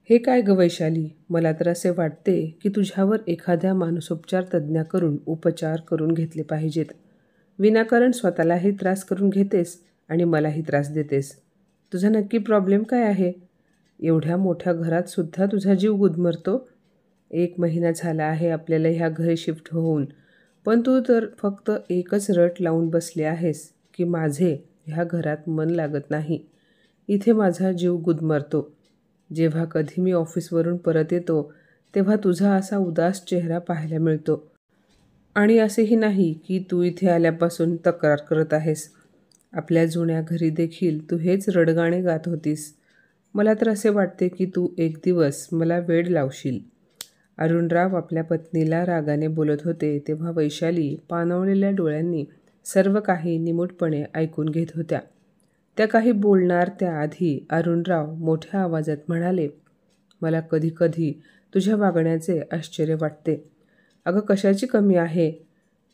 हे काय ग वैशाली, मला तर असे वाटते की तुझ्यावर एखाद्या मानसोपचार तज्ज्ञाकडून उपचार करून घेतले पाहिजेत. विनाकारण स्वतःलाही त्रास करून घेतेस आणि मलाही त्रास देतेस. तुझा नक्की प्रॉब्लेम काय आहे? एवढ्या मोठ्या घरात सुद्धा तुझा जीव गुदमरतो. 1 महिना झाला आहे आपल्याला ह्या घरी शिफ्ट होऊन, पण तू तर फक्त एकच रट लावून बसली आहेस की माझे ह्या घरात मन लागत नाही. इथे माझा जीव गुदमरतो. जेव्हा कधी मी ऑफिसवरून परत येतो तेव्हा तुझा असा उदास चेहरा पाहायला मिळतो. आणि असेही नाही की तू इथे आल्यापासून तक्रार करत आहेस. आपल्या जुन्या घरी देखील तू हेच रडगाणे गात होतीस. मला तर असे वाटते की तू एक दिवस मला वेड लावशील. अरुणराव आपल्या पत्नीला रागाने बोलत होते तेव्हा वैशाली पाणावलेल्या डोळ्यांनी सर्व काही निमूटपणे ऐकून घेत होत्या. त्या काही बोलणार त्याआधी अरुणराव मोठ्या आवाजात म्हणाले, मला कधी कधी तुझ्या वागण्याचे आश्चर्य वाटते. अगं कशाची कमी आहे?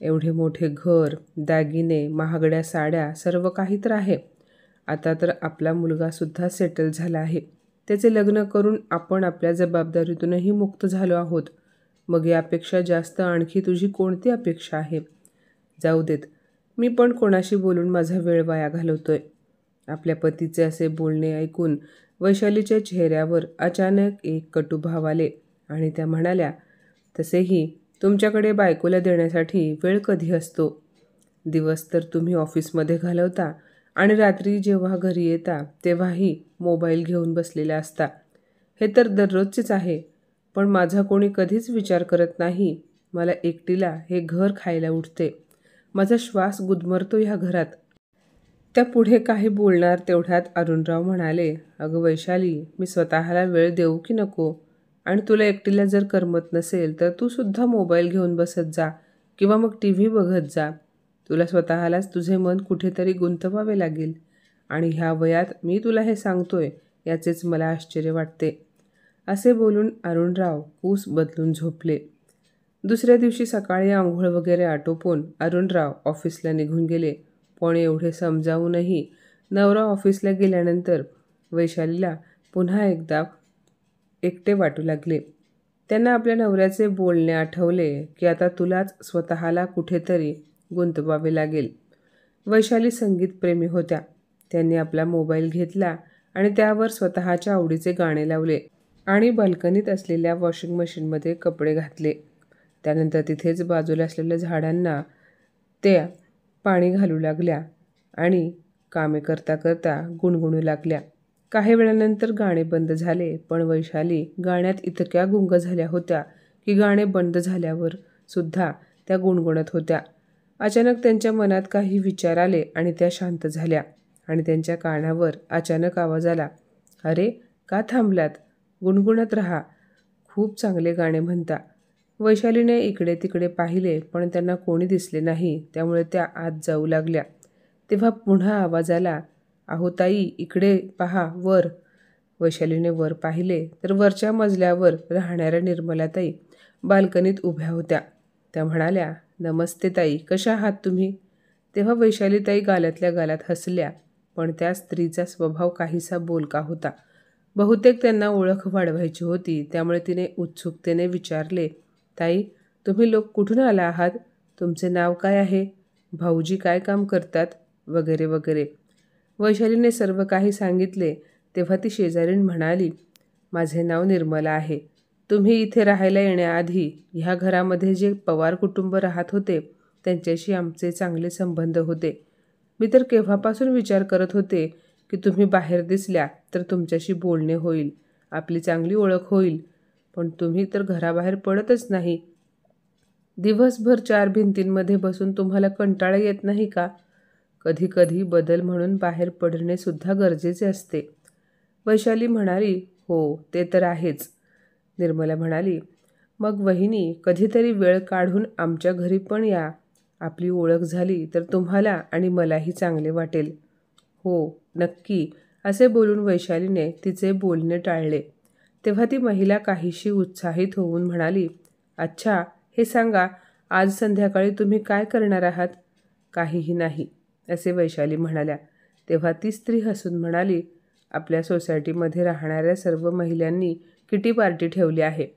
एवढे मोठे घर, दागिने, महागड्या साड्या, सर्व काही तर आहे. आता तर आपला मुलगासुद्धा सेटल झाला आहे. त्याचे लग्न करून आपण आपल्या जबाबदारीतूनही मुक्त झालो आहोत. मग यापेक्षा जास्त आणखी तुझी कोणती अपेक्षा आहे? जाऊ देत, मी पण कोणाशी बोलून माझा वेळ वाया घालवतोय. आपल्या पतीचे असे बोलणे ऐकून वैशालीच्या चेहऱ्यावर अचानक एक कटू भाव आले आणि त्या म्हणाल्या, तसेही तुमच्याकडे बायकोला देण्यासाठी वेळ कधी असतो? दिवस तर तुम्ही ऑफिसमध्ये घालवता आणि रात्री जेव्हा घरी येता तेव्हाही मोबाईल घेऊन बसलेला असता. हे तर दररोजचेच आहे. पण माझा कोणी कधीच विचार करत नाही. मला एकटीला हे घर खायला उठते. माझा श्वास गुदमरतो ह्या घरात. त्या पुढे काही बोलणार तेवढ्यात अरुणराव म्हणाले, अगं वैशाली, मी स्वतःला वेळ देऊ की नको? आणि तुला एकटीला जर करमत नसेल तर तू सुद्धा मोबाईल घेऊन बसत जा किंवा मग TV बघत जा. तुला स्वतःलाच तुझे मन कुठेतरी गुंतवावे लागेल. आणि ह्या वयात मी तुला हे सांगतोय याचेच मला आश्चर्य वाटते. असे बोलून अरुणराव कूस बदलून झोपले. दुसऱ्या दिवशी सकाळी आंघोळ वगैरे आटोपून अरुणराव ऑफिसला निघून गेले. पण एवढे समजावूनही नवरा ऑफिसला गेल्यानंतर वैशालीला पुन्हा एकदा एकटे वाटू लागले. त्यांना आपल्या नवऱ्याचे बोलणे आठवले की आता तुलाच स्वतःला कुठेतरी गुंतवावे लागेल. वैशाली संगीतप्रेमी होत्या. त्यांनी आपला मोबाईल घेतला आणि त्यावर स्वतःच्या आवडीचे गाणे लावले आणि बाल्कनीत असलेल्या वॉशिंग मशीनमध्ये कपडे घातले. त्यानंतर तिथेच बाजूला असलेल्या झाडांना त्या पाणी घालू लागल्या आणि कामे करता करता गुणगुणू लागल्या. काही वेळानंतर गाणे बंद झाले, पण वैशाली गाण्यात इतक्या गुंग झाल्या होत्या की गाणे बंद झाल्यावर सुद्धा त्या गुणगुणत होत्या. अचानक त्यांच्या मनात काही विचार आले आणि त्या शांत झाल्या आणि त्यांच्या कानावर अचानक आवाज आला, अरे का थांबलात? गुणगुणत राहा, खूप चांगले गाणे म्हणता. वैशालीने इकडे तिकडे पाहिले पण त्यांना कोणी दिसले नाही, त्यामुळे त्या आत जाऊ लागल्या. तेव्हा पुन्हा आवाज आला, अहो ताई, इकडे पहा वर. वैशालीने वर पाहिले तर वरच्या मजल्यावर राहणाऱ्या निर्मलाताई बाल्कनीत उभ्या होत्या. त्या म्हणाल्या, नमस्ते ताई, कशा आहात तुम्ही? तेव्हा वैशालीताई गालातल्या गालात हसल्या, पण त्या स्त्रीचा स्वभाव काहीसा बोलका होता. बहुतेक त्यांना ओळख वाढवायची होती, त्यामुळे तिने उत्सुकतेने विचारले, ताई, तुम्ही लोक कुठून आला आहात? तुमचे नाव काय आहे? भाऊजी काय काम करतात? वगैरे वगैरे. वैशालीने सर्व काही सांगितले तेव्हा ती शेजारीण म्हणाली, माझे नाव निर्मला आहे. तुम्ही इथे राहायला येण्याआधी ह्या घरामध्ये जे पवार कुटुंब राहत होते त्यांच्याशी आमचे चांगले संबंध होते. मी तर केव्हापासून विचार करत होते की तुम्ही बाहेर दिसल्या तर तुमच्याशी बोलणे होईल, आपली चांगली ओळख होईल. पण तुम्ही तर घराबाहेर पडतच नाही. दिवसभर 4 भिंतींमध्ये बसून तुम्हाला कंटाळा येत नाही का? कधी कधी बदल म्हणून बाहेर पडणे सुद्धा गरजेचे असते. वैशाली म्हणाली, हो ते तर आहेच. निर्मला म्हणाली, मग वहिनी, कधीतरी वेळ काढून आमच्या घरी पण या. आपली ओळख झाली तर तुम्हाला आणि मलाही चांगले वाटेल. हो नक्की, असे बोलून वैशालीने तिचे बोलणे टाळले. तेव्हा ती महिला काहीशी उत्साहित होऊन म्हणाली, अच्छा, हे सांगा, आज संध्याकाळी तुम्ही काय करणार आहात? काहीही नाही, असे वैशाली म्हणाल्या. तेव्हा ती स्त्री हसून म्हणाली, आपल्या सोसायटीमध्ये राहणाऱ्या सर्व महिलांनी किटी पार्टी ठेवली आहे.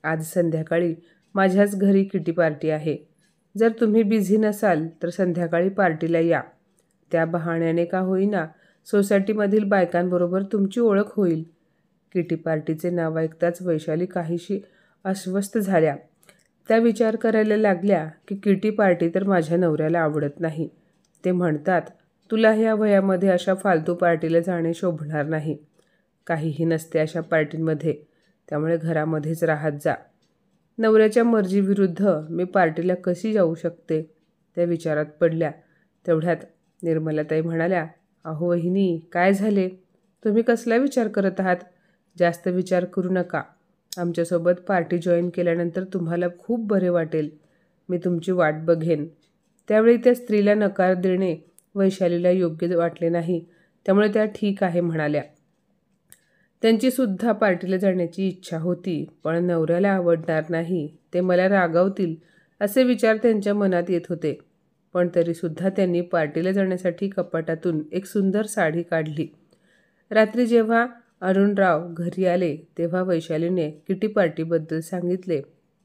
आज संध्याकाळी माझ्याच घरी किटी पार्टी आहे. जर तुम्ही बिझी नसाल तर संध्याकाळी पार्टीला या. त्या बहाण्याने का होईना सोसायटीमधील बायकांबरोबर तुमची ओळख होईल. किटी पार्टीचे नाव ऐकताच वैशाली काहीशी अस्वस्थ झाल्या. त्या विचार करायला लागल्या की किटी पार्टी तर माझ्या नवऱ्याला आवडत नाही. ते म्हणतात, तुला ह्या वयामध्ये अशा फालतू पार्टीला जाणे शोभणार नाही. काहीही नसते अशा पार्टींमध्ये, त्यामुळे घरामध्येच राहत जा. नवऱ्याच्या मर्जीविरुद्ध मी पार्टीला कशी जाऊ शकते? त्या विचारात पडल्या. तेवढ्यात निर्मलाताई म्हणाल्या, अहो वहिनी, काय झाले? तुम्ही कसला विचार करत आहात? जास्त विचार करू नका. आमच्यासोबत पार्टी जॉईन केल्यानंतर तुम्हाला खूप बरे वाटेल. मी तुमची वाट बघेन. त्यावेळी त्या स्त्रीला नकार देणे वैशालीला योग्य वाटले नाही, त्यामुळे त्या ठीक आहे म्हणाल्या. त्यांची सुद्धा पार्टीला जाण्याची इच्छा होती, पण नवऱ्याला आवडणार नाही, ते मला रागावतील असे विचार त्यांच्या मनात येत होते. पण तरीसुद्धा त्यांनी पार्टीला जाण्यासाठी कपाटातून एक सुंदर साडी काढली. रात्री जेव्हा अरुणराव घरी आले तेव्हा वैशालीने किटी पार्टीबद्दल सांगितले.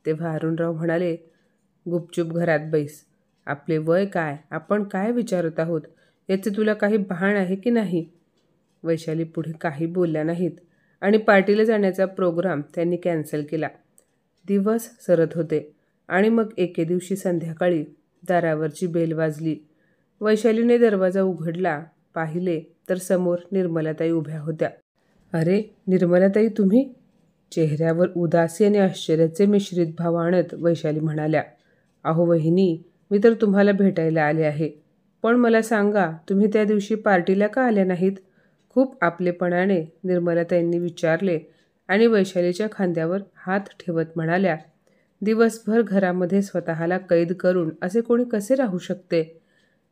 तेव्हा अरुणराव म्हणाले, गुपचूप घरात बैस. आपले वय काय, आपण काय विचारत आहोत याचे तुला काही भान आहे की नाही? वैशाली पुढे काही बोलल्या नाहीत आणि पार्टीला जाण्याचा प्रोग्राम त्यांनी कॅन्सल केला. दिवस सरत होते आणि मग एके दिवशी संध्याकाळी दारावरची बेल वाजली. वैशालीने दरवाजा उघडला. पाहिले तर समोर निर्मलाताई उभ्या होत्या. अरे निर्मलाताई, तुम्ही? चेहऱ्यावर उदासी आणि आश्चर्याचे मिश्रित भाव आणत वैशाली म्हणाल्या, अहो वहिनी, मी तर तुम्हाला भेटायला आले आहे. पण मला सांगा, तुम्ही त्या दिवशी पार्टीला का आल्या नाहीत? खूप आपलेपणाने निर्मलाताईंनी विचारले आणि वैशालीच्या खांद्यावर हात ठेवत म्हणाल्या, दिवसभर घरामध्ये स्वतःला कैद करून असे कोणी कसे राहू शकते?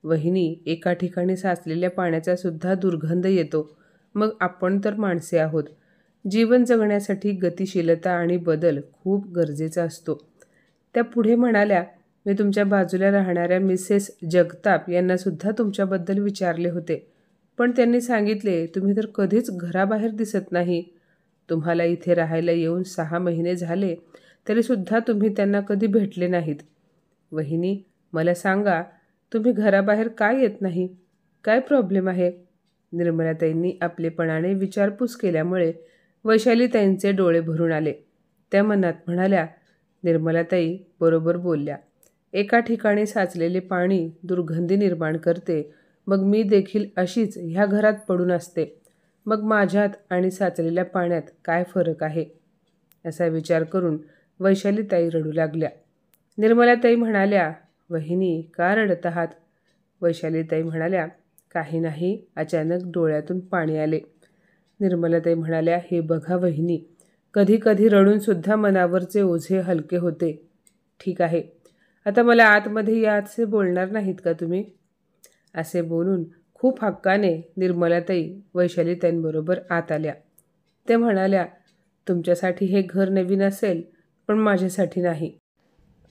वहिनी, एका ठिकाणी साचलेल्या पाण्याचा सुद्धा दुर्गंध येतो. मग आपण तर माणसे आहोत. जीवन जगण्यासाठी गतिशीलता आणि बदल खूप गरजेचा असतो. त्या पुढे म्हणाल्या, मी तुमच्या बाजूला राहणाऱ्या मिसेस जगताप यांना सुद्धा तुमच्याबद्दल विचारले होते, पण त्यांनी सांगितले तुम्ही तर कधीच घराबाहेर दिसत नाही. तुम्हाला इथे राहायला येऊन 6 महिने झाले तरीसुद्धा तुम्ही त्यांना कधी भेटले नाहीत. वहिनी, मला सांगा, तुम्ही घराबाहेर का येत नाही? काय प्रॉब्लेम आहे? निर्मलाताईंनी आपलेपणाने विचारपूस केल्यामुळे वैशालीताईंचे डोळे भरून आले. त्या मनात म्हणाल्या, निर्मलाताई बरोबर बोलल्या. एका ठिकाणी साचलेले पाणी दुर्गंधी निर्माण करते. मग मी देखील अशीच ह्या घरात पडून असते. मग माझ्यात आणि साचलेल्या पाण्यात काय फरक आहे? असा विचार करून वैशालीताई रडू लागल्या. निर्मलाताई म्हणाल्या, वहिनी, का रडत आहात? वैशालीताई म्हणाल्या, काही नाही, अचानक डोळ्यातून पाणी आले. निर्मलाताई म्हणाल्या, हे बघा वहिनी, कधी कधी रडूनसुद्धा मनावरचे ओझे हलके होते. ठीक आहे, आता मला आतमध्ये या असे बोलणार नाहीत का तुम्ही? असे बोलून खूप हक्काने निर्मलाताई वैशालीताईंबरोबर आत आल्या. त्या म्हणाल्या, तुमच्यासाठी हे घर नवीन असेल, पण माझ्यासाठी नाही.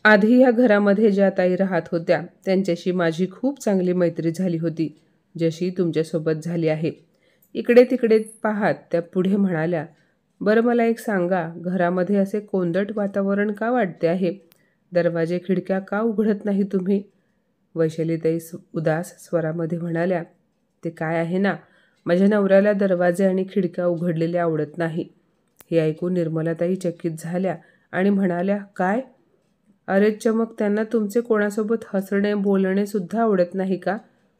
आधी या घरामध्ये ज्या ताई राहत होत्या त्यांच्याशी माझी खूप चांगली मैत्री झाली होती, जशी तुमच्यासोबत झाली आहे. इकडे तिकडे पाहत त्या पुढे म्हणाल्या, बरं मला एक सांगा, घरामध्ये असे कोंदट वातावरण का वाटते आहे? दरवाजे खिडक्या का उघडत नाही तुम्ही? वैशालीताई उदास स्वरामध्ये म्हणाल्या, ते काय आहे ना, माझ्या नवऱ्याला दरवाजे आणि खिडक्या उघडलेल्या आवडत नाही. हे ऐकून निर्मलाताई चकित झाल्या आणि म्हणाल्या, काय? अरे चमक, त्यांना तुमचे कोणासोबत हसणे बोलणे सुद्धा आवडत नाही का?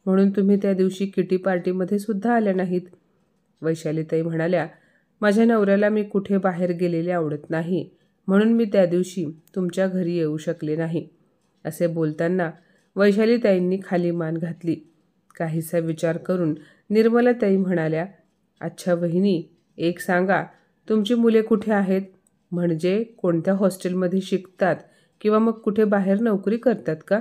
म्हणून तुम्ही त्या दिवशी किटी पार्टीमध्ये सुद्धा आल्या नाहीत. वैशालीताई म्हणाल्या, माझ्या नवऱ्याला मी कुठे बाहेर गेलेले आवडत नाही, म्हणून मी त्या दिवशी तुमच्या घरी येऊ शकले नाही. असे बोलताना वैशालीताईंनी खाली मान घातली. काहीसा विचार करून निर्मलाताई म्हणाल्या, अच्छा वहिनी, एक सांगा, तुमची मुले कुठे आहेत? म्हणजे कोणत्या हॉस्टेलमध्ये शिकतात किंवा मग कुठे बाहेर नोकरी करतात का?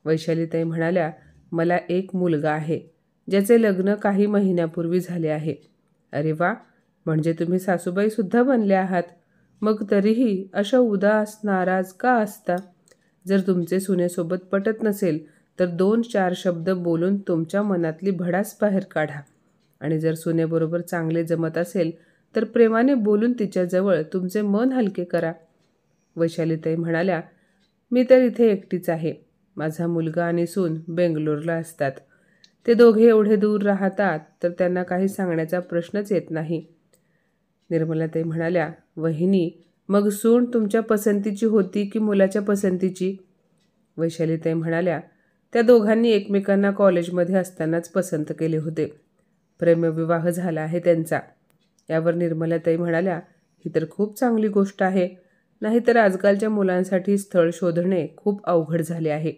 वैशालीताई म्हणाल्या, मला एक मुलगा आहे, ज्याचे लग्न काही महिन्यापूर्वी झाले आहे. अरे वा, म्हणजे तुम्ही सासूबाईसुद्धा बनल्या आहात. मग तरीही अशा उदास नाराज का असता? जर तुमचे सुनेसोबत पटत नसेल तर 2-4 शब्द बोलून तुमच्या मनातली भडास बाहेर काढा, आणि जर सुनेबरोबर चांगले जमत असेल तर प्रेमाने बोलून तिच्याजवळ तुमचे मन हलके करा. वैशालीताई म्हणाल्या, मी तर इथे एकटीच आहे. माझा मुलगा आणि सून बेंगलोरला असतात. ते दोघे एवढे दूर राहतात तर त्यांना काही सांगण्याचा प्रश्नच येत नाही. निर्मलाताई म्हणाल्या, वहिनी, मग सून तुमच्या पसंतीची होती की मुलाच्या पसंतीची? वैशालीताई म्हणाल्या, त्या दोघांनी एकमेकांना कॉलेजमध्ये असतानाच पसंत केले होते. प्रेमविवाह झाला आहे त्यांचा. यावर निर्मलाताई म्हणाल्या, ही तर खूप चांगली गोष्ट आहे. नाहीतर आजकालच्या मुलांसाठी स्थळ शोधणे खूप अवघड झाले आहे.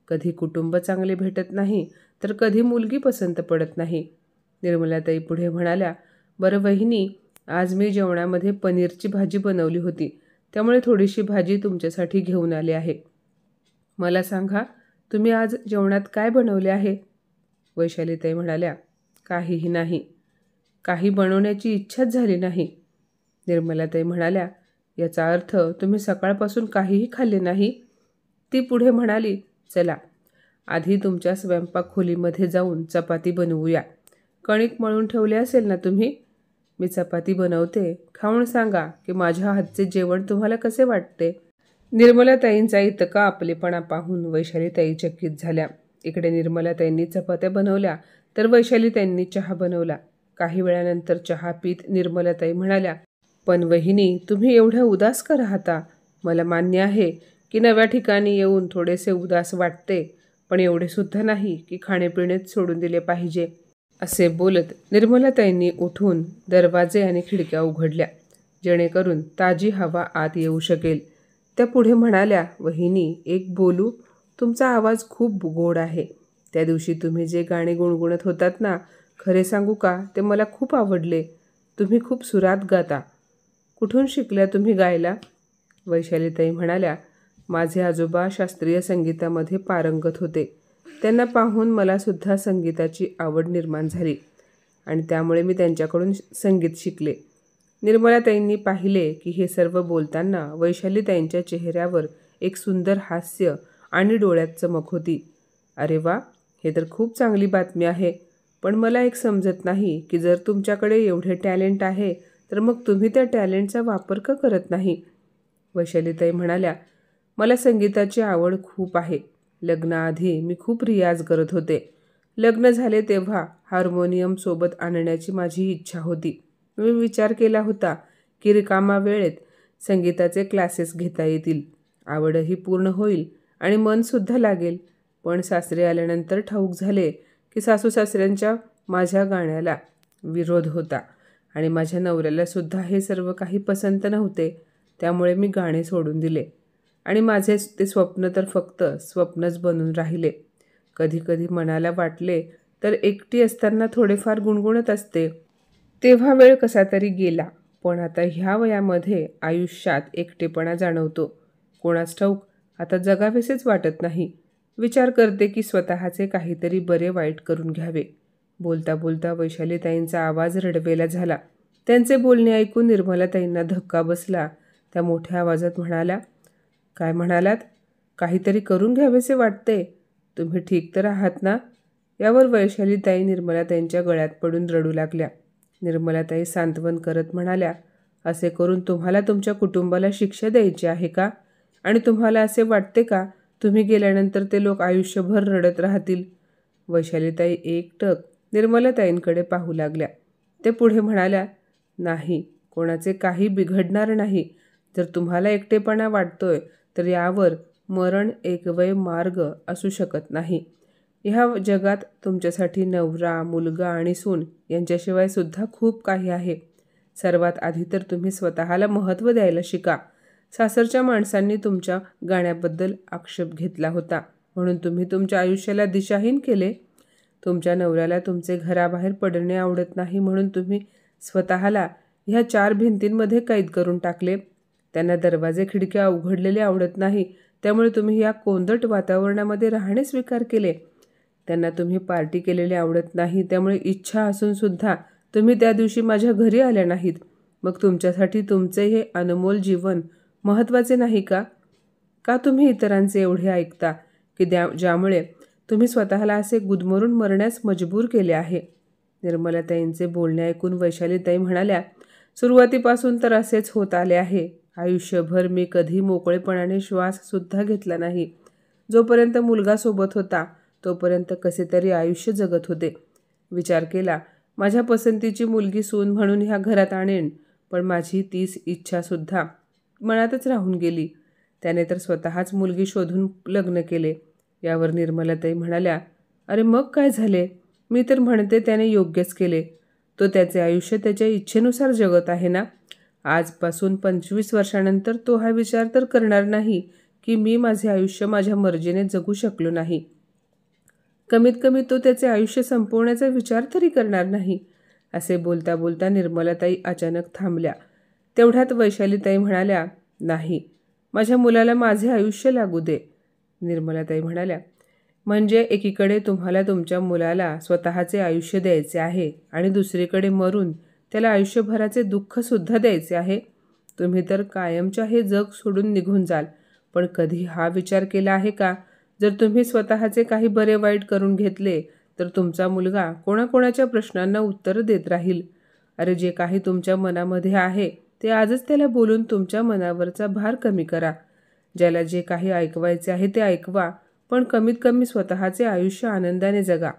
कधी कुटुंब चांगले भेटत नाही तर कधी मुलगी पसंत पडत नाही. निर्मलाताई पुढे म्हणाल्या, बरं वहिनी, आज मी जेवणामध्ये पनीरची भाजी बनवली होती, त्यामुळे थोडीशी भाजी तुमच्यासाठी घेऊन आली आहे. मला सांगा, तुम्ही आज जेवणात काय बनवले आहे? वैशालीताई म्हणाल्या, काहीही नाही. काही बनवण्याची इच्छाच झाली नाही. निर्मलाताई म्हणाल्या, याचा अर्थ तुम्ही सकाळपासून काहीही खाल्ले नाही? ती पुढे म्हणाली, चला आधी तुमच्या स्वयंपाक खोलीमध्ये जाऊन चपाती बनवूया. कणिक मळून ठेवले असेल ना तुम्ही? मी चपाती बनवते, खाऊन सांगा की माझ्या हातचे जेवण तुम्हाला कसे वाटते. निर्मलाताईंचा इतका आपलेपणा पाहून वैशालीताई चकित झाल्या. इकडे निर्मलाताईंनी चपात्या बनवल्या तर वैशालीताईंनी चहा बनवला. काही वेळानंतर चहा पीत निर्मलाताई म्हणाल्या, पण वहिनी, तुम्ही एवढ्या उदास का राहता? मला मान्य आहे की नव्या ठिकाणी येऊन थोडेसे उदास वाटते, पण एवढे सुद्धा नाही की खाणेपिणेच सोडून दिले पाहिजे. असे बोलत निर्मलाताईंनी उठून दरवाजे आणि खिडक्या उघडल्या, जेणेकरून ताजी हवा आत येऊ शकेल. त्या पुढे म्हणाल्या, वहिनी, एक बोलू? तुमचा आवाज खूप गोड आहे. त्या दिवशी तुम्ही जे गाणे गुणगुणत होतात ना, खरे सांगू का, ते मला खूप आवडले. तुम्ही खूप सुरात गाता. कुठून शिकल्या तुम्ही गायला? वैशालीताई म्हणाल्या, माझे आजोबा शास्त्रीय संगीतामध्ये पारंगत होते. त्यांना पाहून मला सुद्धा संगीताची आवड निर्माण झाली आणि त्यामुळे मी त्यांच्याकडून संगीत शिकले. निर्मलाताईंनी पाहिले की हे सर्व बोलताना वैशालीताईंच्या चेहऱ्यावर एक सुंदर हास्य आणि डोळ्यात चमक होती. अरे वा, हे तर खूप चांगली बातमी आहे. पण मला एक समजत नाही की जर तुमच्याकडे एवढे टॅलेंट आहे तर मग तुम्ही त्या टॅलेंटचा वापर का करत नाही? वैशालीताई म्हणाल्या, मला संगीताची आवड खूप आहे. लग्नाआधी मी खूप रियाज करत होते. लग्न झाले तेव्हा हार्मोनियम सोबत आणण्याची माझी इच्छा होती. मी विचार केला होता की रिकामा वेळेत संगीताचे क्लासेस घेता येतील. आवडही पूर्ण होईल आणि मनसुद्धा लागेल. पण सासरे आल्यानंतर ठाऊक झाले की सासू सासऱ्यांच्या माझ्या गाण्याला विरोध होता आणि माझ्या नवऱ्याला सुद्धा हे सर्व काही पसंत नव्हते. त्यामुळे मी गाणे सोडून दिले आणि माझे ते स्वप्न तर फक्त स्वप्नच बनून राहिले. कधी कधी मनाला वाटले तर एकटी असताना थोडेफार गुणगुणत असते. तेव्हा वेळ कसा तरी गेला. पण आता ह्या वयामध्ये आयुष्यात एकटेपणा जाणवतो. कोणास ठाऊक, आता जगावेसेच वाटत नाही. विचार करते की स्वतःचे काहीतरी बरे वाईट करून घ्यावे. बोलता बोलता वैशालीताईंचा आवाज रडवेला झाला. त्यांचे बोलणे ऐकून निर्मलाताईंना धक्का बसला. त्या मोठ्या आवाजात म्हणाल्या, काय म्हणालात? काहीतरी करून घ्यावेसे वाटते? तुम्ही ठीक तर आहात ना? यावर वैशालीताई निर्मलाताईंच्या गळ्यात पडून रडू लागल्या. निर्मलाताई सांत्वन करत म्हणाल्या, असे करून तुम्हाला तुमच्या कुटुंबाला शिक्षा द्यायची आहे का? आणि तुम्हाला असे वाटते का तुम्ही गेल्यानंतर ते लोक आयुष्यभर रडत राहतील? वैशालीताई एकटक निर्मलाताईंकडे पाहू लागल्या. ते पुढे म्हणाल्या, नाही, कोणाचे काही बिघडणार नाही. जर तुम्हाला एकटेपणा वाटतोय तर यावर मरण एकमेव मार्ग असू शकत नाही. ह्या जगात तुमच्यासाठी नवरा, मुलगा आणि सून यांच्याशिवाय सुद्धा खूप काही आहे. सर्वात आधी तर तुम्ही स्वतःला महत्त्व द्यायला शिका. सासरच्या माणसांनी तुमच्या गाण्याबद्दल आक्षेप घेतला होता म्हणून तुम्ही तुमच्या आयुष्याला दिशाहीन केले. तुमच्या नवऱ्याला तुमचे घराबाहेर पडणे आवडत नाही म्हणून तुम्ही स्वतःला ह्या 4 भिंतींमध्ये कैद करून टाकले. त्यांना दरवाजे खिडक्या उघडलेले आवडत नाही, त्यामुळे तुम्ही या कोंदट वातावरणामध्ये राहणे स्वीकार केले. त्यांना तुम्ही पार्टी केलेली आवडत नाही, त्यामुळे इच्छा असून सुद्धा तुम्ही त्या दिवशी माझ्या घरी आल्या नाहीत. मग तुमच्यासाठी तुमचे हे अनमोल जीवन महत्त्वाचे नाही का? का तुम्ही इतरांचे एवढे ऐकता की ज्यामुळे तुम्ही स्वतःला असे गुदमरून मरण्यास मजबूर केले आहे? निर्मलाताईंचे बोलणे ऐकून वैशालीताई म्हणाल्या, सुरुवातीपासून तर असेच होत आले आहे. आयुष्यभर मी कधी मोकळेपणाने श्वाससुद्धा घेतला नाही. जोपर्यंत मुलगा सोबत होता तोपर्यंत कसे तरी आयुष्य जगत होते. विचार केला, माझ्या पसंतीची मुलगी सून म्हणून ह्या घरात आणेन, पण माझी तीच इच्छासुद्धा मनातच राहून गेली. त्याने तर स्वतःच मुलगी शोधून लग्न केले. यावर निर्मलाताई म्हणाल्या, अरे मग काय झाले? मी तर म्हणते त्याने योग्यच केले. तो त्याचे आयुष्य त्याच्या इच्छेनुसार जगत आहे ना. आजपासून 25 वर्षानंतर तो हा विचार तर करणार नाही की मी माझे आयुष्य माझ्या मर्जीने जगू शकलो नाही. कमीत कमी तो त्याचे आयुष्य संपवण्याचा विचार तरी करणार नाही. असे बोलता बोलता निर्मलाताई अचानक थांबल्या. तेवढ्यात वैशालीताई म्हणाल्या, नाही, माझ्या मुलाला माझे आयुष्य लागू दे. निर्मलाताई म्हणाल्या, म्हणजे एकीकडे तुम्हाला तुमच्या मुलाला स्वतःचे आयुष्य द्यायचे आहे आणि दुसरीकडे मरून त्याला आयुष्यभराचे दुःखसुद्धा द्यायचे आहे. तुम्ही तर कायमच्या हे जग सोडून निघून जाल. पण कधी हा विचार केला आहे का, जर तुम्ही स्वतःचे काही बरे वाईट करून घेतले तर तुमचा मुलगा कोणाकोणाच्या प्रश्नांना उत्तर देत राहील. अरे जे काही तुमच्या मनामध्ये आहे ते आजच त्याला बोलून तुमच्या मनावरचा भार कमी करा. ज्याला जे काही ऐकवायचे आहे ते ऐकवा, पण कमीत कमी स्वतःचे आयुष्य आनंदाने जगा.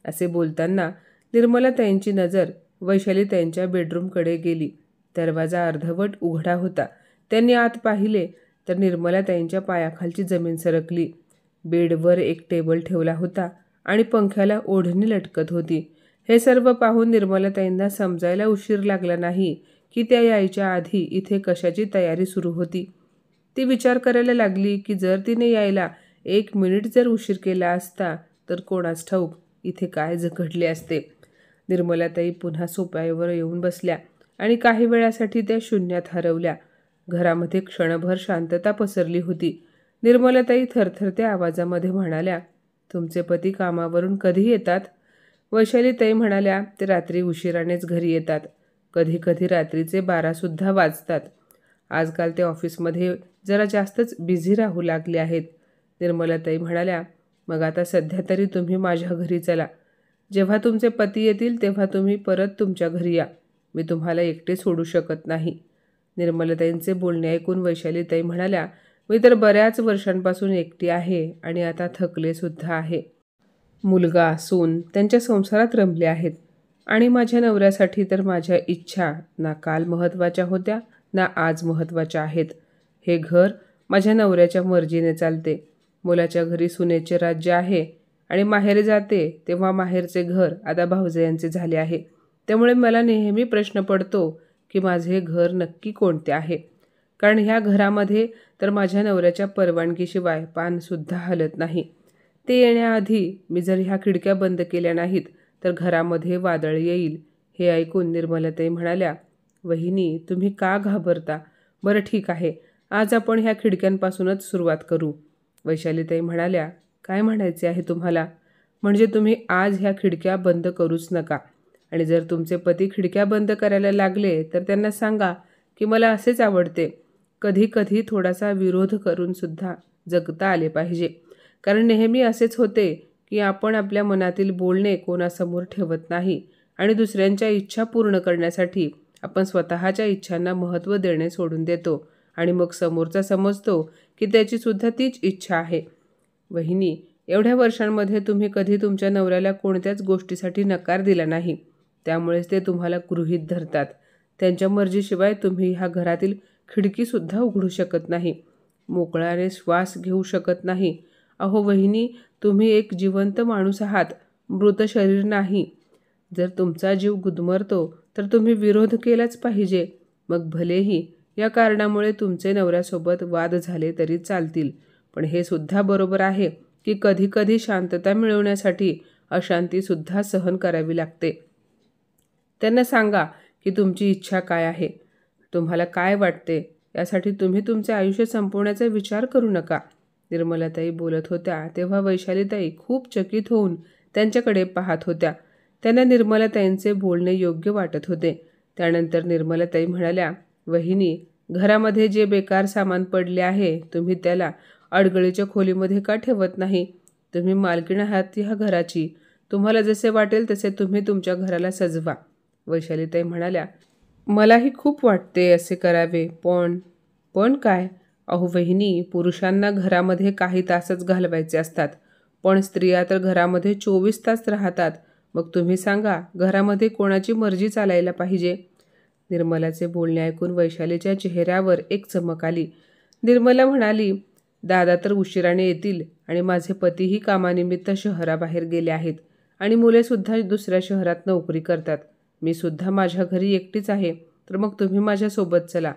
असे बोलताना निर्मलाताईंची नजर वैशालीताईंच्या बेडरूमकडे गेली. दरवाजा अर्धवट उघडा होता. त्यांनी आत पाहिले तर निर्मलाताईंच्या पायाखालची जमीन सरकली. बेडवर एक टेबल ठेवला होता आणि पंख्याला ओढणी लटकत होती. हे सर्व पाहून निर्मलाताईंना समजायला उशीर लागला नाही की त्या यायच्या आधी इथे कशाची तयारी सुरू होती. ती विचार करायला लागली की जर तिने यायला 1 मिनिट जर उशीर केला असता तर कोणास ठाऊक इथे काय घडले असते. निर्मलाताई पुन्हा सोफ्यावर येऊन बसल्या आणि काही वेळासाठी त्या शून्यात हरवल्या. घरामध्ये क्षणभर शांतता पसरली होती. निर्मलाताई थरथरत्या आवाजामध्ये म्हणाल्या, तुमचे पती कामावरून कधी येतात? वैशालीताई म्हणाल्या, ते रात्री उशिरानेच घरी येतात. कधी कधी रात्रीचे 12सुद्धा वाजतात. आजकाल ते ऑफिसमध्ये जरा जास्तच बिझी राहू लागले आहेत. निर्मलाताई म्हणाल्या, मग आता सध्या तरी तुम्ही माझ्या घरी चला. जेव्हा तुमचे पती येतील तेव्हा तुम्ही परत तुमच्या घरी या. मी तुम्हाला एकटे सोडू शकत नाही. निर्मलाताईंचे बोलणे ऐकून वैशालीताई म्हणाल्या, मी तर बऱ्याच वर्षांपासून एकटी आहे आणि आता थकलेसुद्धा आहे. मुलगा, सून त्यांच्या संसारात रमले आहेत आणि माझ्या नवऱ्यासाठी तर माझ्या इच्छा ना काल महत्त्वाच्या होत्या ना आज महत्त्वाच्या आहेत. हे घर माझ्या नवऱ्याच्या मर्जीने चालते. मुलाच्या घरी सुनेचे राज्य आहे आणि माहेरी जाते तेव्हा माहेरचे घर आता भाऊजयांचे झाले आहे. त्यामुळे मला नेहमी प्रश्न पडतो की माझे घर नक्की कोणते आहे. कारण ह्या घरामध्ये तर माझ्या नवऱ्याच्या परवानगीशिवाय पानसुद्धा हलत नाही. ते येण्याआधी मी जर ह्या खिडक्या बंद केल्या नाहीत तर घरामध्ये वादळ येईल. हे ऐकून निर्मलाताई म्हणाल्या, वहिनी तुम्ही का घाबरता? बरं ठीक आहे, आज आपण ह्या खिडक्यांपासूनच सुरुवात करू. वैशालीताई म्हणाल्या, काय म्हणायचे आहे तुम्हाला? म्हणजे तुम्ही आज ह्या खिडक्या बंद करूच नका आणि जर तुमचे पती खिडक्या बंद करायला लागले तर त्यांना सांगा की मला असेच आवडते. कधी कधी थोडासा विरोध करून सुद्धा जगता आले पाहिजे. कारण नेहमी असेच होते की आपण आपल्या मनातील बोलणे कोणासमोर ठेवत नाही आणि दुसऱ्यांच्या इच्छा पूर्ण करण्यासाठी आपण स्वतःच्या इच्छांना महत्त्व देणे सोडून देतो आणि मग समोरचा समजतो की त्याचीसुद्धा तीच इच्छा आहे. वहिनी, एवढ्या वर्षांमध्ये तुम्ही कधी तुमच्या नवऱ्याला कोणत्याच गोष्टीसाठी नकार दिला नाही. त्यामुळेच ते तुम्हाला गृहीत धरतात. त्यांच्या मर्जीशिवाय तुम्ही ह्या घरातील खिडकीसुद्धा उघडू शकत नाही. मोकळ्याने श्वास घेऊ शकत नाही. अहो वहिनी, तुम्ही एक जिवंत माणूस आहात, मृत शरीर नाही. जर तुमचा जीव गुदमरतो तर तुम्ही विरोध केलाच पाहिजे. मग भलेही या कारणामुळे तुमचे नवऱ्यासोबत वाद झाले तरी चालतील. पण हे सुद्धा बरोबर आहे की कधी कधी शांतता मिळवण्यासाठी अशांतीसुद्धा सहन करावी लागते. त्यांना सांगा की तुमची इच्छा काय आहे, तुम्हाला काय वाटते. यासाठी तुम्ही तुमचे आयुष्य संपवण्याचा विचार करू नका. निर्मलाताई बोलत होत्या तेव्हा वैशालीताई खूप चकित होऊन त्यांच्याकडे पाहत होत्या. त्यांना निर्मलाताईंचे बोलणे योग्य वाटत होते. त्यानंतर निर्मलाताई म्हणाल्या, वहिनी, घरामध्ये जे बेकार सामान पडले आहे तुम्ही त्याला अडगळीच्या खोलीमध्ये का ठेवत नाही? तुम्ही मालकीण आहात ह्या घराची. तुम्हाला जसे वाटेल तसे तुम्ही तुमच्या घराला सजवा. वैशालीताई म्हणाल्या, मलाही खूप वाटते असे करावे, पण काय? अहो वहिनी, पुरुषांना घरामध्ये काही तासच घालवायचे असतात, पण स्त्रिया तर घरामध्ये 24 तास राहतात. मग तुम्ही सांगा, घरामध्ये कोणाची मर्जी चालायला पाहिजे? निर्मलाचे बोलणे ऐकून वैशालीच्या चेहऱ्यावर एक चमक आली. निर्मला म्हणाली, दादा तर उशिराने येतील आणि माझे पतीही कामानिमित्त शहराबाहेर गेले आहेत आणि मुलेसुद्धा दुसऱ्या शहरात नोकरी करतात. मी सुद्धा माझ्या घरी एकटीच आहे, तर मग तुम्ही माझ्यासोबत चला.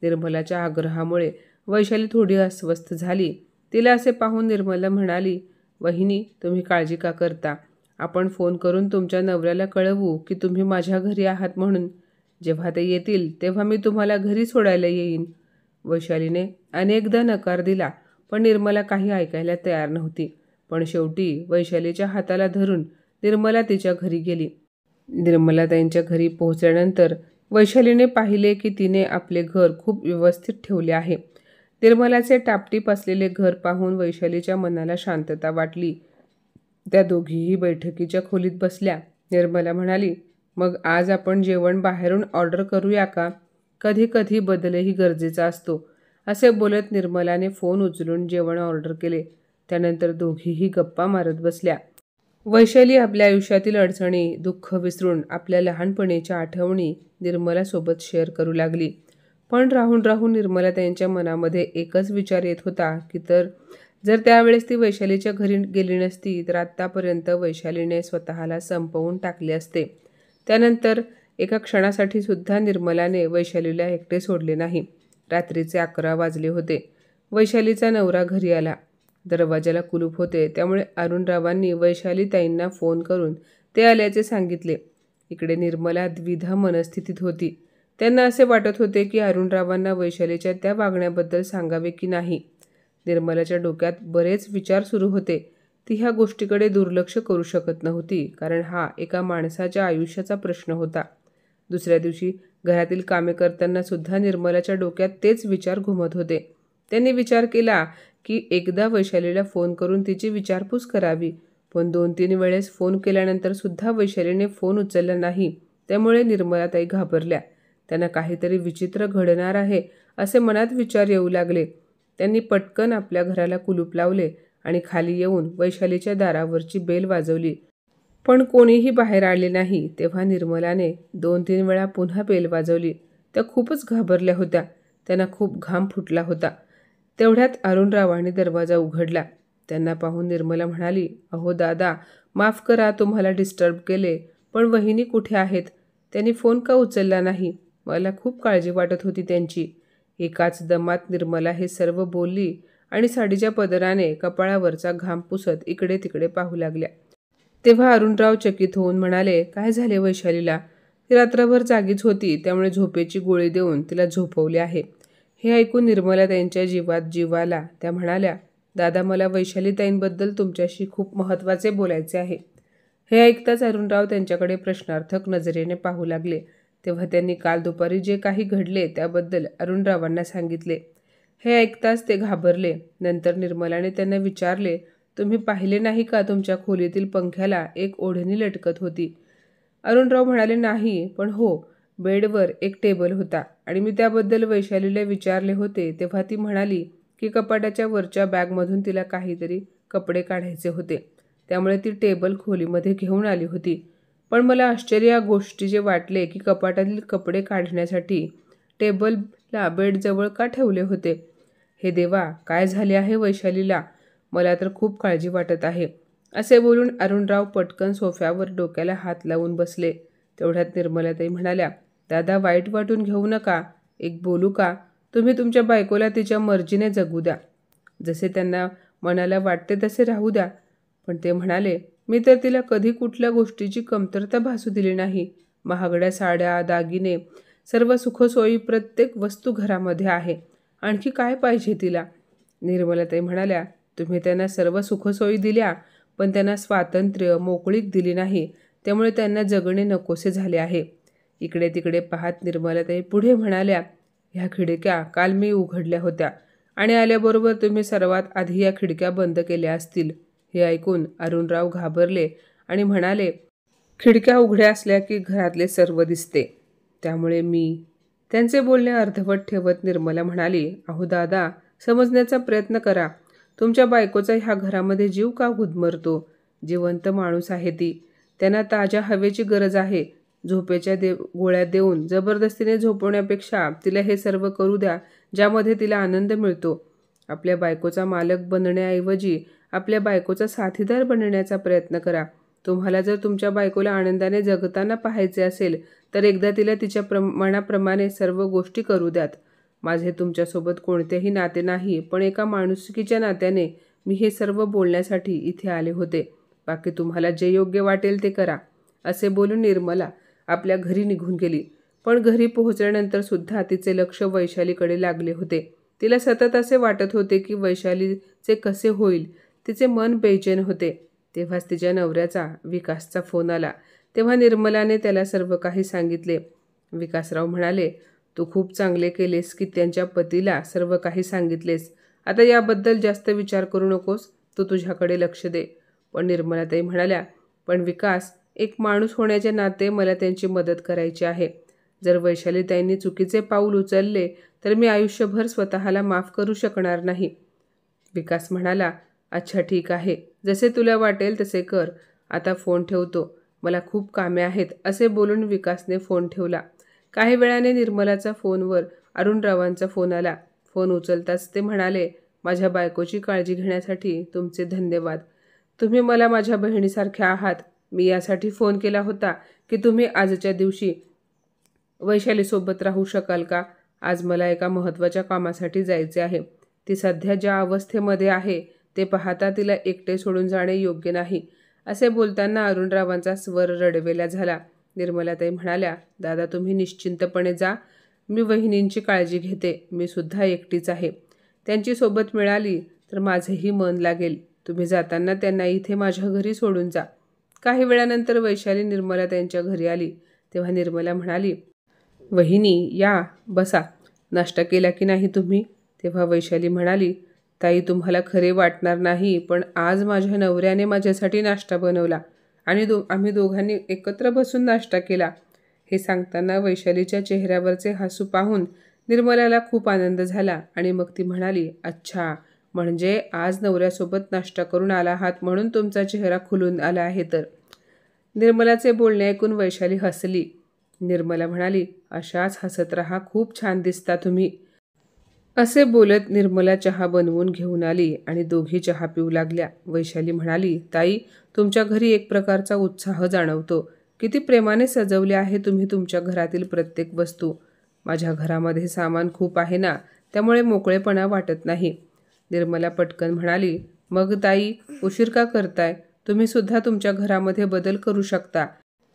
निर्मलाच्या आग्रहामुळे वैशाली थोडी अस्वस्थ झाली. तिला असे पाहून निर्मला म्हणाली, वहिनी, तुम्ही काळजी का करता? आपण फोन करून तुमच्या नवऱ्याला कळवू की तुम्ही माझ्या घरी आहात म्हणून. जेव्हा ते येतील तेव्हा मी तुम्हाला घरी सोडायला येईन. वैशालीने अनेकदा नकार दिला, पण निर्मला काही ऐकायला तयार नव्हती. पण शेवटी वैशालीच्या हाताला धरून निर्मला तिच्या घरी गेली. निर्मला त्यांच्या घरी पोहोचल्यानंतर वैशालीने पाहिले की तिने आपले घर खूप व्यवस्थित ठेवले आहे. निर्मलाचे टापटीप असलेले घर पाहून वैशालीच्या मनाला शांतता वाटली. त्या दोघीही बैठकीच्या खोलीत बसल्या. निर्मला म्हणाली, मग आज आपण जेवण बाहेरून ऑर्डर करूया का? कधी कधी बदलही गरजेचा असतो. असे बोलत निर्मलाने फोन उचलून जेवण ऑर्डर केले. त्यानंतर दोघीही गप्पा मारत बसल्या. वैशाली आपल्या आयुष्यातील अडचणी, दुःख विसरून आपल्या लहानपणीच्या आठवणी निर्मलासोबत शेअर करू लागली. पण राहून राहून निर्मला त्यांच्या मनामध्ये एकच विचार येत होता की जर त्यावेळेस ती वैशालीच्या घरी गेली नसती तर आत्तापर्यंत वैशालीने स्वतःला संपवून टाकले असते. त्यानंतर एका क्षणासाठी सुद्धा निर्मलाने वैशालीला एकटे सोडले नाही. रात्रीचे 11 वाजले होते. वैशालीचा नवरा घरी आला. दरवाजाला कुलूप होते, त्यामुळे अरुणरावांनी वैशालीताईंना फोन करून ते आल्याचे सांगितले. इकडे निर्मला द्विधा मनस्थितीत होती. त्यांना असे वाटत होते की अरुणरावांना वैशालीच्या त्या वागण्याबद्दल सांगावे की नाही. निर्मलाच्या डोक्यात बरेच विचार सुरू होते. ती ह्या गोष्टीकडे दुर्लक्ष करू शकत नव्हती, कारण हा एका माणसाच्या आयुष्याचा प्रश्न होता. दुसऱ्या दिवशी घरातील कामे करताना सुद्धा निर्मलाच्या डोक्यात तेच विचार घुमत होते. त्यांनी विचार केला की एकदा वैशालीला फोन करून तिची विचारपूस करावी, पण 2-3 वेळेस फोन केल्यानंतर सुद्धा वैशालीने फोन उचलला नाही. त्यामुळे निर्मलाताई घाबरल्या. त्यांना काहीतरी विचित्र घडणार आहे असे मनात विचार येऊ लागले. त्यांनी पटकन आपल्या घराला कुलूप लावले आणि खाली येऊन वैशालीच्या दारावरची बेल वाजवली. पण कोणीही बाहेर आले नाही. तेव्हा निर्मलाने 2-3 वेळा पुन्हा बेल वाजवली. त्या खूपच घाबरल्या होत्या. त्यांना खूप घाम फुटला होता. तेवढ्यात अरुणरावांनी दरवाजा उघडला. त्यांना पाहून निर्मला म्हणाली, अहो दादा, माफ करा तुम्हाला डिस्टर्ब केले, पण वहिनी कुठे आहेत? त्यांनी फोन का उचलला नाही? मला खूप काळजी वाटत होती त्यांची. एकाच दमात निर्मला हे सर्व बोलली आणि साडीच्या पदराने कपाळावरचा घाम पुसत इकडे तिकडे पाहू लागल्या. तेव्हा अरुणराव चकित होऊन म्हणाले, काय झाले वैशालीला? ती रात्रभर जागीच होती, त्यामुळे झोपेची गोळी देऊन तिला झोपवले आहे. हे ऐकून निर्मला त्यांच्या जीवात जीव आला. त्या म्हणाल्या, दादा, मला वैशालीताईंबद्दल तुमच्याशी खूप महत्त्वाचे बोलायचे आहे. हे ऐकताच अरुणराव त्यांच्याकडे प्रश्नार्थक नजरेने पाहू लागले. तेव्हा त्यांनी काल दुपारी जे काही घडले त्याबद्दल अरुणरावांना सांगितले. हे ऐकताच ते घाबरले. नंतर निर्मलाने त्यांना विचारले, तुम्ही पाहिले नाही का तुमच्या खोलीतील पंख्याला एक ओढणी लटकत होती? अरुणराव म्हणाले, नाही, पण हो, बेडवर एक टेबल होता आणि मी त्याबद्दल वैशालीला विचारले होते. तेव्हा ती म्हणाली की कपाटाच्या वरच्या बॅगमधून तिला काहीतरी कपडे काढायचे होते, त्यामुळे ती टेबल खोलीमध्ये घेऊन आली होती. पण मला आश्चर्य या गोष्टीचे वाटले की कपाटातील कपडे काढण्यासाठी टेबलला बेडजवळ का ठेवले होते? हे देवा, काय झाले आहे वैशालीला? मला तर खूप काळजी वाटत आहे. असे बोलून अरुणराव पटकन सोफ्यावर डोक्याला हात लावून बसले. तेवढ्यात निर्मलाताई म्हणाल्या, दादा, वाईट वाटून घेऊ नका. एक बोलू का? तुम्ही तुमच्या बायकोला तिच्या मर्जीने जगू द्या. जसे त्यांना मनाला वाटते तसे राहू द्या. पण ते म्हणाले, मी तर तिला कधी कुठल्या गोष्टीची कमतरता भासू दिली नाही. महागड्या साड्या, दागिने, सर्व सुखसोयी, प्रत्येक वस्तू घरामध्ये आहे. आणखी काय पाहिजे तिला? निर्मलाताई म्हणाल्या, तुम्ही त्यांना सर्व सुखसोयी दिल्या, पण त्यांना स्वातंत्र्य, मोकळीक दिली नाही. त्यामुळे त्यांना जगणे नकोसे झाले आहे. इकडे तिकडे पाहत निर्मलाताई पुढे म्हणाल्या, ह्या खिडक्या काल मी उघडल्या होत्या आणि आल्याबरोबर तुम्ही सर्वात आधी या खिडक्या बंद केल्या असतील. हे ऐकून अरुणराव घाबरले आणि म्हणाले, खिडक्या उघड्या असल्या की घरातले सर्व दिसते. त्यामुळे मी त्यांचे बोलणे अर्धवट ठेवत निर्मला म्हणाली, अहो दादा, समजण्याचा प्रयत्न करा. तुमच्या बायकोचा ह्या घरामध्ये जीव का गुदमरतो? जिवंत माणूस आहे ती. त्यांना ताज्या हवेची गरज आहे. झोपेच्या गोळ्या देऊन जबरदस्तीने झोपवण्यापेक्षा तिला हे सर्व करू द्या ज्यामध्ये तिला आनंद मिळतो. आपल्या बायकोचा मालक बनण्याऐवजी आपल्या बायकोचा साथीदार बनण्याचा प्रयत्न करा. तुम्हाला जर तुमच्या बायकोला आनंदाने जगताना पाहायचे असेल तर एकदा तिला तिच्या मनाप्रमाणे सर्व गोष्टी करू द्यात. माझे तुमच्यासोबत कोणतेही नाते नाही, पण एका माणुसकीच्या नात्याने मी हे सर्व बोलण्यासाठी इथे आले होते. बाकी तुम्हाला जे योग्य वाटेल ते करा. असे बोलून निर्मला आपल्या घरी निघून गेली. पण घरी पोहोचल्यानंतर सुद्धा तिचे लक्ष वैशालीकडे लागले होते. तिला सतत असे वाटत होते की वैशालीचे कसे होईल. तिचे मन बेचैन होते. तेव्हाच तिच्या नवऱ्याचा विकासचा फोन आला. तेव्हा निर्मलाने त्याला सर्व काही सांगितले. विकासराव म्हणाले, तू खूप चांगले केलेस की त्यांच्या पतीला सर्व काही सांगितलेस. आता याबद्दल जास्त विचार करू नकोस. तू तुझ्याकडे लक्ष दे. पण निर्मलाताई म्हणाल्या, पण विकास, एक माणूस होण्याच्या नाते मला त्यांची मदत करायची आहे. जर वैशालीताईंनी चुकीचे पाऊल उचलले तर मी आयुष्यभर स्वतःला माफ करू शकणार नाही. विकास म्हणाला, अच्छा ठीक आहे, जसे तुला वाटेल तसे कर. आता फोन ठेवतो, मला खूप कामे आहेत. असे बोलून विकासने फोन ठेवला. काही वेळाने निर्मलाचा फोनवर अरुणरावांचा फोन आला. फोन उचलताच ते म्हणाले, माझ्या बायकोची काळजी घेण्यासाठी तुमचे धन्यवाद. तुम्ही मला माझ्या बहिणीसारख्या आहात. मी यासाठी फोन केला होता की तुम्ही आजच्या दिवशी वैशालीसोबत राहू शकाल का? आज मला एका महत्त्वाच्या कामासाठी जायचे आहे. ती सध्या ज्या अवस्थेमध्ये आहे ते पाहता तिला एकटे सोडून जाणे योग्य नाही. असे बोलताना अरुणरावांचा स्वर रडवेला झाला. निर्मलाताई म्हणाल्या, दादा तुम्ही निश्चिंतपणे जा. मी वहिनींची काळजी घेते. मी सुद्धा एकटीच आहे. त्यांची सोबत मिळाली तर माझेही मन लागेल. तुम्ही जाताना त्यांना इथे माझ्या घरी सोडून जा. काही वेळानंतर वैशाली निर्मला त्यांच्या घरी आली. तेव्हा निर्मला म्हणाली, वहिनी या, बसा. नाश्ता केला की नाही तुम्ही? तेव्हा वैशाली म्हणाली, ताई तुम्हाला खरे वाटणार नाही, पण आज माझ्या नवऱ्याने माझ्यासाठी नाश्ता बनवला आणि आम्ही दोघांनी एकत्र बसून नाश्ता केला. हे सांगताना वैशालीच्या चेहऱ्यावरचे हसू पाहून निर्मलाला खूप आनंद झाला आणि मग ती म्हणाली, अच्छा, म्हणजे आज नवऱ्यासोबत नाश्ता करून आला आहात म्हणून तुमचा चेहरा खुलून आला आहे तर. निर्मलाचे बोलणे ऐकून वैशाली हसली. निर्मला म्हणाली, अशाच हसत राहा, खूप छान दिसता तुम्ही. असे बोलत निर्मला चहा बनवून घेऊन आली आणि दोघी चहा पिऊ लागल्या. वैशाली म्हणाली, ताई तुमच्या घरी एक प्रकारचा उत्साह जाणवतो. किती प्रेमाने सजवले आहे तुम्ही तुमच्या घरातील प्रत्येक वस्तू. माझ्या घरामध्ये सामान खूप आहे ना, त्यामुळे मोकळेपणा वाटत नाही. निर्मला पटकन म्हणाली, मग ताई उशीर का करताय? तुम्ही सुद्धा तुमच्या घरामध्ये बदल करू शकता.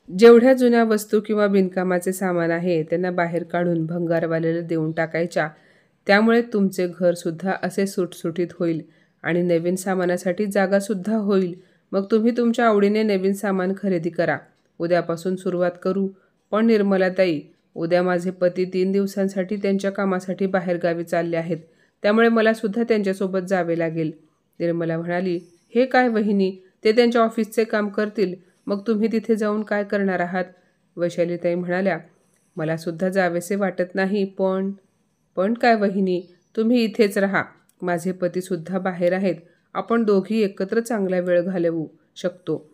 जेवढ्या जुन्या वस्तू किंवा बिनकामाचे सामान आहे त्यांना बाहेर काढून भंगारवाल्याला देऊन टाकायच्या. त्यामुळे तुमचे घर सुद्धा असे सुटसुटीत होईल आणि नवीन सामानासाठी जागा सुद्धा होईल. मग तुम्ही तुमच्या आवडीने नवीन सामान खरेदी करा. उद्यापासून सुरुवात करू. पण निर्मलाताई, उद्या माझे पती 3 दिवसांसाठी त्यांच्या कामासाठी बाहेरगावी चालले आहेत. त्यामुळे मला सुद्धा त्यांच्यासोबत जावे लागेल. निर्मला म्हणाली, हे काय वहिनी, ते त्यांच्या ऑफिसचे काम करतील, मग तुम्ही तिथे जाऊन काय करणार आहात? वैशालीताई म्हणाल्या, मला सुद्धा जावेसे वाटत नाही, पण काय वहिनी, तुम्ही इथेच राहा. माझे पतीसुद्धा बाहेर आहेत. आपण दोघी एकत्र चांगला वेळ घालवू शकतो.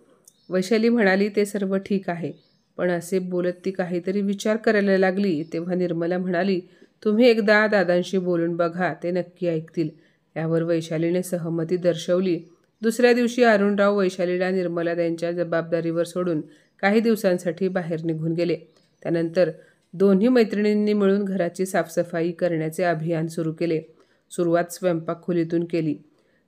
वैशाली म्हणाली, ते सर्व ठीक आहे. पण असे बोलत ती काहीतरी विचार करायला लागली. तेव्हा निर्मला म्हणाली, तुम्ही एकदा दादांशी बोलून बघा, ते नक्की ऐकतील. यावर वैशालीने सहमती दर्शवली. दुसऱ्या दिवशी अरुणराव वैशालीला निर्मला त्यांच्या जबाबदारीवर सोडून काही दिवसांसाठी बाहेर निघून गेले. त्यानंतर दोन्ही मैत्रिणींनी मिळून घराची साफसफाई करण्याचे अभियान सुरू केले. सुरुवात स्वयंपाकखोलीतून केली.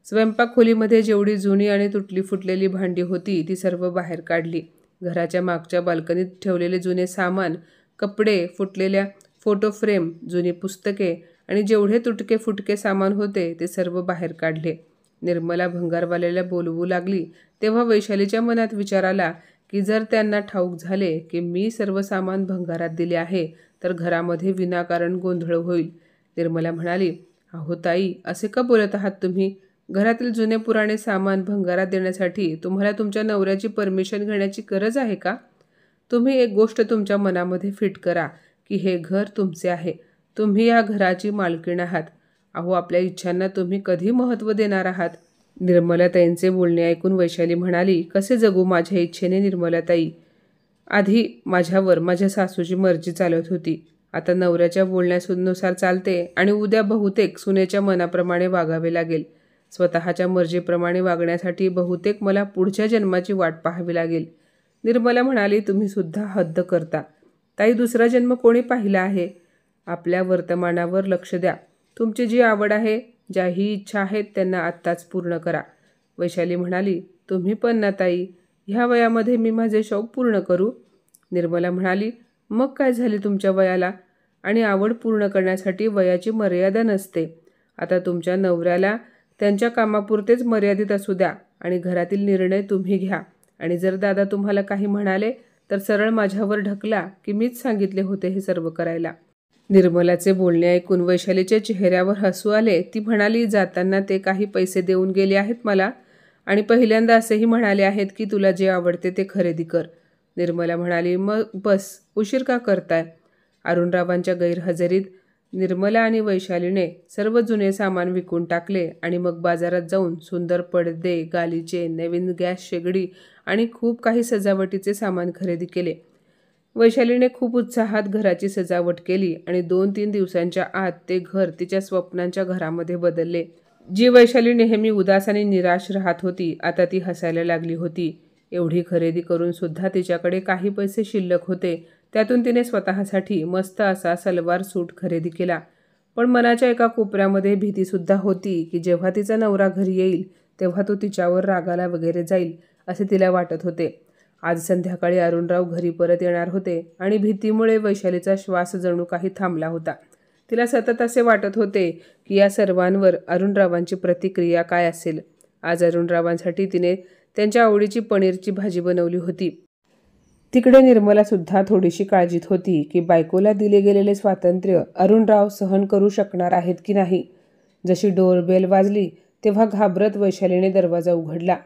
स्वयंपाकखोलीमध्ये जेवढी जुनी आणि तुटली फुटलेली भांडी होती ती सर्व बाहेर काढली. घराच्या मागच्या बाल्कनीत ठेवलेले जुने सामान, कपडे, फुटलेल्या फोटो फ्रेम, जुनी पुस्तके आणि जेवढे तुटके फुटके सामान होते ते सर्व बाहेर काढले. निर्मला भंगारवाल्याला बोलवू लागली. तेव्हा वैशालीच्या मनात विचार आला की जर त्यांना ठाऊक झाले की मी सर्व सामान भंगारात दिले आहे तर घरामध्ये विनाकारण गोंधळ होईल. निर्मला म्हणाली, अहो ताई, असे का बोलत आहात तुम्ही? घरातील जुने पुराणे सामान भंगारात देण्यासाठी तुम्हाला तुमच्या नवऱ्याची परमिशन घेण्याची गरज आहे का? तुम्ही एक गोष्ट तुमच्या मनामध्ये फिट करा की हे घर तुमचे आहे, तुम्ही या घराची मालकीण आहात. अहो, आपल्या इच्छांना तुम्ही कधी महत्त्व देणार आहात? निर्मलाताईंचे बोलणे ऐकून वैशाली म्हणाली, कसे जगू माझ्या इच्छेने निर्मलाताई? आधी माझ्यावर माझ्या सासूची मर्जी चालत होती, आता नवऱ्याच्या बोलण्यानुसार चालते आणि उद्या बहुतेक सुनेच्या मनाप्रमाणे वागावे लागेल. स्वतःच्या मर्जीप्रमाणे वागण्यासाठी बहुतेक मला पुढच्या जन्माची वाट पाहावी लागेल. निर्मला म्हणाली, तुम्ही सुद्धा हद्द करता. ताई, दुसरा जन्म कोणी पाहिला आहे? आपल्या वर्तमानावर लक्ष द्या. तुमची जी आवड आहे, ज्याही इच्छा आहेत त्यांना आत्ताच पूर्ण करा. वैशाली म्हणाली, तुम्ही पण ना ताई, ह्या वयामध्ये मी माझे शौक पूर्ण करू? निर्मला म्हणाली, मग काय झाले तुमच्या वयाला? आणि आवड पूर्ण करण्यासाठी वयाची मर्यादा नसते. आता तुमच्या नवऱ्याला त्यांच्या कामापुरतेच मर्यादित असू द्या आणि घरातील निर्णय तुम्ही घ्या. आणि जर दादा तुम्हाला काही म्हणाले तर सरळ माझ्यावर ढकला की मीच सांगितले होते हे सर्व करायला. निर्मलाचे बोलणे ऐकून वैशालीच्या चेहऱ्यावर हसू आले. ती म्हणाली, जाताना ते काही पैसे देऊन गेले आहेत मला आणि पहिल्यांदा असेही म्हणाले आहेत की तुला जे आवडते ते खरेदी कर. निर्मला म्हणाली, मग बस, उशीर का करताय? अरुणरावांच्या गैरहजेरीत निर्मला आणि वैशालीने सर्व जुने सामान विकून टाकले आणि मग बाजारात जाऊन सुंदर पडदे, गालिचे, नवीन गॅस शेगडी आणि खूप काही सजावटीचे सामान खरेदी केले. वैशालीने खूप उत्साहात घराची सजावट केली आणि 2-3 दिवसांच्या आत ते घर तिच्या स्वप्नांच्या घरामध्ये बदलले. जी वैशाली नेहमी उदास आणि निराश राहत होती, आता ती हसायला लागली होती. एवढी खरेदी करून सुद्धा तिच्याकडे काही पैसे शिल्लक होते. त्यातून तिने स्वतःसाठी मस्त असा सलवार सूट खरेदी केला. पण मनाच्या एका कोपऱ्यामध्ये भीतीसुद्धा होती की जेव्हा तिचा नवरा घरी येईल तेव्हा तो तिच्यावर रागाला वगैरे जाईल असे तिला वाटत होते. आज संध्याकाळी अरुणराव घरी परत येणार होते आणि भीतीमुळे वैशालीचा श्वास जणू काही थांबला होता. तिला सतत असे वाटत होते की या सर्वांवर अरुणरावांची प्रतिक्रिया काय असेल. आज अरुणरावांसाठी तिने त्यांच्या आवडीची पनीरची भाजी बनवली होती. तिकडे निर्मलासुद्धा थोडीशी काळजीत होती की बायकोला दिले गेलेले स्वातंत्र्य अरुणराव सहन करू शकणार आहेत की नाही. जशी डोरबेल वाजली तेव्हा घाबरत वैशालीने दरवाजा उघडला.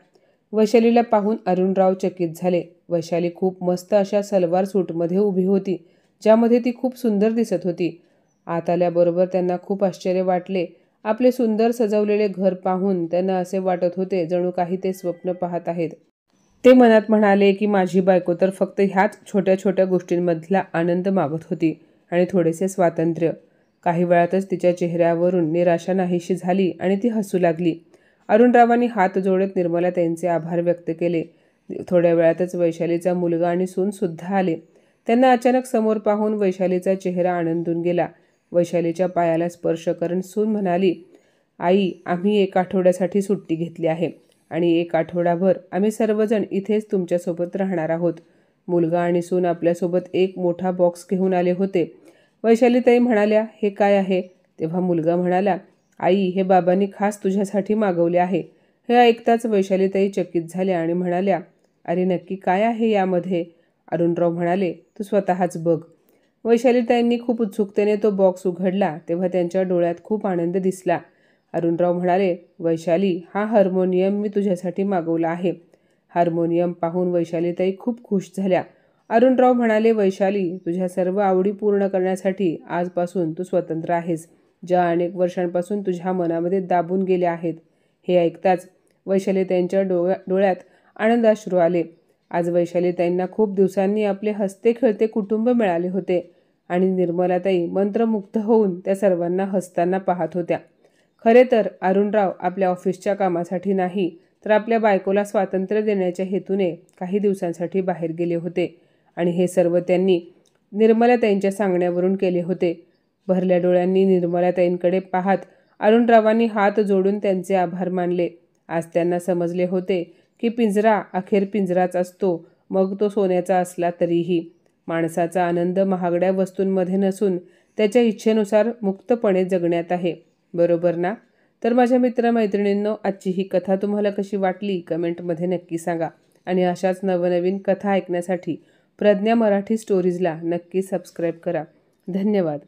वैशालीला पाहून अरुणराव चकित झाले. वैशाली खूप मस्त अशा सलवार सूटमध्ये उभी होती, ज्यामध्ये ती खूप सुंदर दिसत होती. आत आल्याबरोबर त्यांना खूप आश्चर्य वाटले. आपले सुंदर सजवलेले घर पाहून त्यांना असे वाटत होते जणू काही ते स्वप्न पाहत आहेत. ते मनात म्हणाले की माझी बायको तर फक्त ह्याच छोट्या छोट्या गोष्टींमधला आनंद मागत होती आणि थोडेसे स्वातंत्र्य. काही वेळातच तिच्या चेहऱ्यावरून निराशा नाहीशी झाली आणि ती हसू लागली. अरुणरावांनी हात जोडत निर्मला त्यांचे आभार व्यक्त केले. थोड्या वेळातच वैशालीचा मुलगा आणि सून सुद्धा आले. त्यांना अचानक समोर पाहून वैशालीचा चेहरा आनंदून गेला. वैशालीच्या पायाला स्पर्श करून सून म्हणाली, आई, आम्ही 1 आठवड्यासाठी सुट्टी घेतली आहे आणि 1 आठवडाभर आम्ही सर्वजण इथेच तुमच्यासोबत राहणार आहोत. मुलगा आणि सून आपल्यासोबत एक मोठा बॉक्स घेऊन आले होते. वैशालीताई म्हणाल्या, हे काय आहे? तेव्हा मुलगा म्हणाला, आई, हे बाबांनी खास तुझ्यासाठी मागवले आहे. हे ऐकताच वैशालीताई चकित झाल्या आणि म्हणाल्या, अरे नक्की काय आहे यामध्ये? अरुणराव म्हणाले, तू स्वतःच बघ. वैशालीताईंनी खूप उत्सुकतेने तो बॉक्स उघडला तेव्हा त्यांच्या डोळ्यात खूप आनंद दिसला. अरुणराव म्हणाले, वैशाली, हा हार्मोनियम मी तुझ्यासाठी मागवला आहे. हार्मोनियम पाहून वैशालीताई खूप खुश झाल्या. अरुणराव म्हणाले, वैशाली, तुझ्या सर्व आवडी पूर्ण करण्यासाठी आजपासून तू स्वतंत्र आहेस, ज्या अनेक वर्षांपासून तुझ्या मनामध्ये दाबून गेल्या आहेत. हे ऐकताच वैशालीताईंच्या डोळ्यात आनंदाश्रू आले. आज वैशालीताईंना खूप दिवसांनी आपले हसते खेळते कुटुंब मिळाले होते आणि निर्मलाताई मंत्रमुग्ध होऊन त्या सर्वांना हसताना पाहत होत्या. खरे तर अरुणराव आपल्या ऑफिसच्या कामासाठी नाही तर आपल्या बायकोला स्वातंत्र्य देण्याच्या हेतूने काही दिवसांसाठी बाहेर गेले होते आणि हे सर्व त्यांनी निर्मलाताईंच्या सांगण्यावरून केले होते. भरल्या डोळ्यांनी निर्मलाताईंकडे पाहत अरुणरावांनी हात जोडून त्यांचे आभार मानले. आज त्यांना समजले होते की पिंजरा अखेर पिंजराच असतो, मग तो सोन्याचा असला तरीही. माणसाचा आनंद महागड्या वस्तूंमध्ये नसून त्याच्या इच्छेनुसार मुक्तपणे जगण्यात आहे. बरोबर ना? तर माझ्या मित्रमैत्रिणींनो, आजची ही कथा तुम्हाला कशी वाटली कमेंटमध्ये नक्की सांगा आणि अशाच नवनवीन कथा ऐकण्यासाठी प्रज्ञा मराठी स्टोरीजला नक्की सबस्क्राईब करा. धन्यवाद.